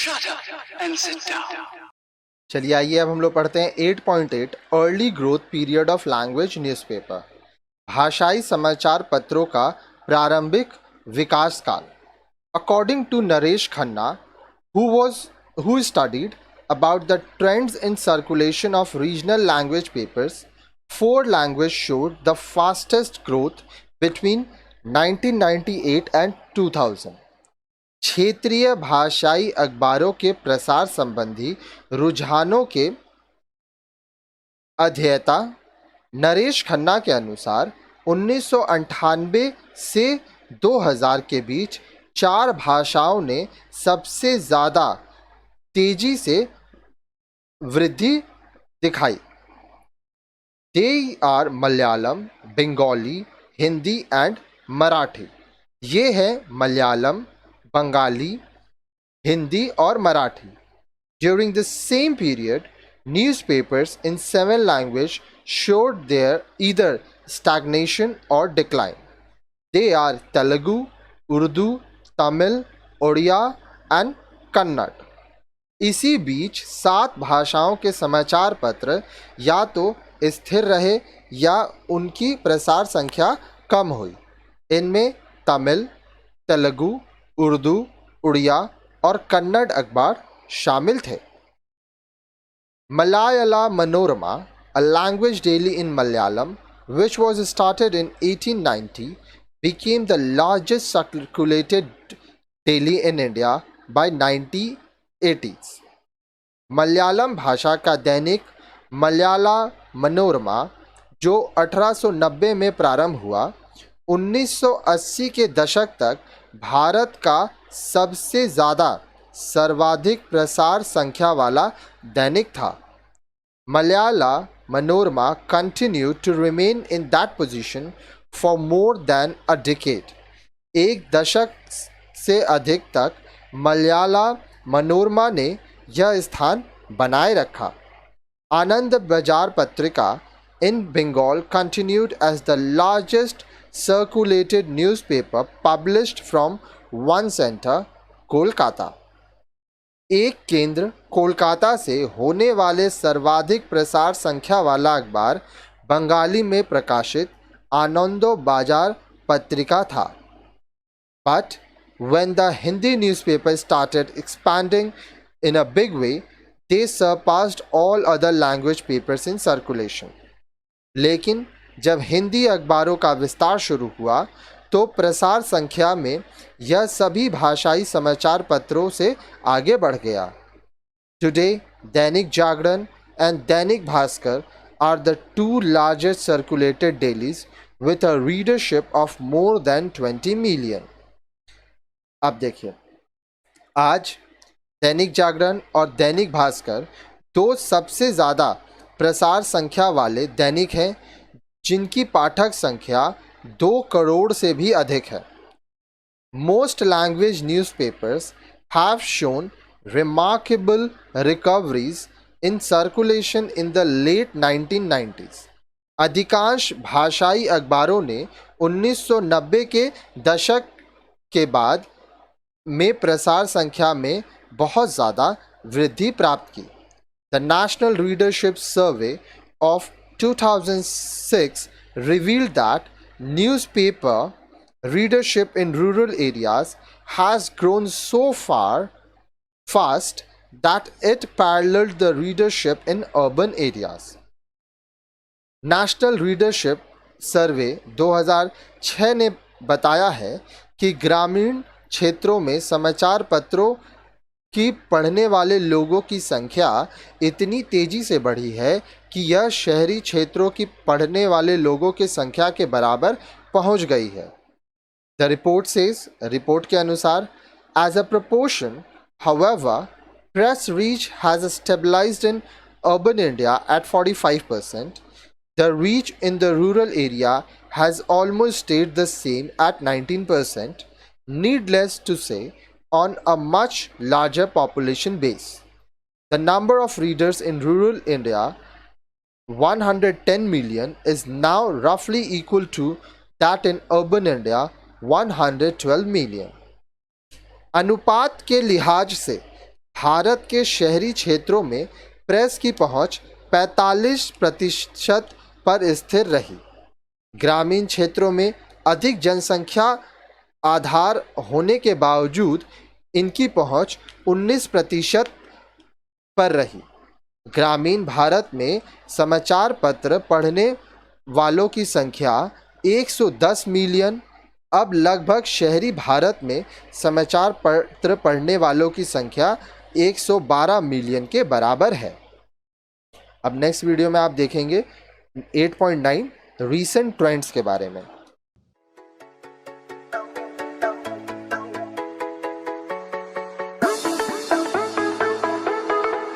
Shut up and sit down. चलिए आइए अब हम लोग पढ़ते हैं 8.8 early growth period of language newspaper, भाषाई समाचार पत्रों का प्रारंभिक विकास काल। According to Naresh Khanna, who studied about the trends in circulation of regional language papers, four languages showed the fastest growth between 1998 and 2000। क्षेत्रीय भाषाई अखबारों के प्रसार संबंधी रुझानों के अध्येता नरेश खन्ना के अनुसार 1998 से 2000 के बीच चार भाषाओं ने सबसे ज़्यादा तेजी से वृद्धि दिखाई। They are Malayalam, Bengali, Hindi and Marathi. ये है मलयालम, बंगाली, हिंदी और Marathi. During the same period, newspapers in 7 languages showed their either stagnation or decline. They are Telugu, Urdu, Tamil, Odia and Kannada. इसी बीच 7 भाषाओं के समाचार पत्र या तो स्थिर रहे या उनकी प्रसार संख्या कम हुई। इनमें तमिल, तेलुगु, उर्दू, उड़िया और कन्नड़ अखबार शामिल थे। Malayala Manorama, a language daily in Malayalam, which was started in 1890, became the largest circulated daily in India by 1980s. Malayalam भाषा का दैनिक मलयाला मनोरमा, जो 1890 में प्रारंभ हुआ, 1980 के दशक तक भारत का सबसे ज़्यादा सर्वाधिक प्रसार संख्या वाला दैनिक था। Malaya Manorama continued to remain in that position for more than a decade. एक दशक से अधिक तक मलयाला मनोरमा ने यह स्थान बनाए रखा। आनंद बाजार पत्रिका in Bengal continued as the largest circulated newspaper published from one center, Kolkata. एक केंद्र कोलकाता से होने वाले सर्वाधिक प्रसार संख्या वाला अखबार बंगाली में प्रकाशित आनंदो बाजार पत्रिका था। But when the Hindi newspaper started expanding in a big way, they surpassed all other language papers in circulation. लेकिन जब हिंदी अखबारों का विस्तार शुरू हुआ तो प्रसार संख्या में यह सभी भाषाई समाचार पत्रों से आगे बढ़ गया। Today Dainik Jagran and Dainik Bhaskar are the two largest circulated dailies with a readership of more than 20 million. अब देखिए, आज दैनिक जागरण और दैनिक भास्कर दो सबसे ज़्यादा प्रसार संख्या वाले दैनिक हैं जिनकी पाठक संख्या 2 करोड़ से भी अधिक है। Most language newspapers have shown remarkable recoveries in circulation in the late 1990s. अधिकांश भाषाई अखबारों ने 1990 के दशक के बाद में प्रसार संख्या में बहुत ज़्यादा वृद्धि प्राप्त की। The National Readership Survey of 2006 revealed that newspaper readership in rural areas has grown so fast that it paralleled the readership in urban areas. National Readership Survey 2006 ने बताया है कि ग्रामीण क्षेत्रों में समाचार पत्रों की पढ़ने वाले लोगों की संख्या इतनी तेज़ी से बढ़ी है कि यह शहरी क्षेत्रों की पढ़ने वाले लोगों की संख्या के बराबर पहुंच गई है। द रिपोर्ट सेज, रिपोर्ट के अनुसार, as a proportion, however, press reach has stabilised in urban India at 45%. The reach in the rural area has almost stayed the same at 19%. Needless to say, on a much larger population base. The number of readers in rural India, 110 million, is now roughly equal to that in urban India, 112 million. अनुपात के लिहाज से भारत के शहरी क्षेत्रों में press की पहुंच 45% पर स्थिर रही। ग्रामीण क्षेत्रों में अधिक जनसंख्या आधार होने के बावजूद इनकी पहुंच 19% पर रही। ग्रामीण भारत में समाचार पत्र पढ़ने वालों की संख्या 110 मिलियन, अब लगभग शहरी भारत में समाचार पत्र पढ़ने वालों की संख्या 112 मिलियन के बराबर है। अब नेक्स्ट वीडियो में आप देखेंगे 8.9 रीसेंट ट्रेंड्स के बारे में।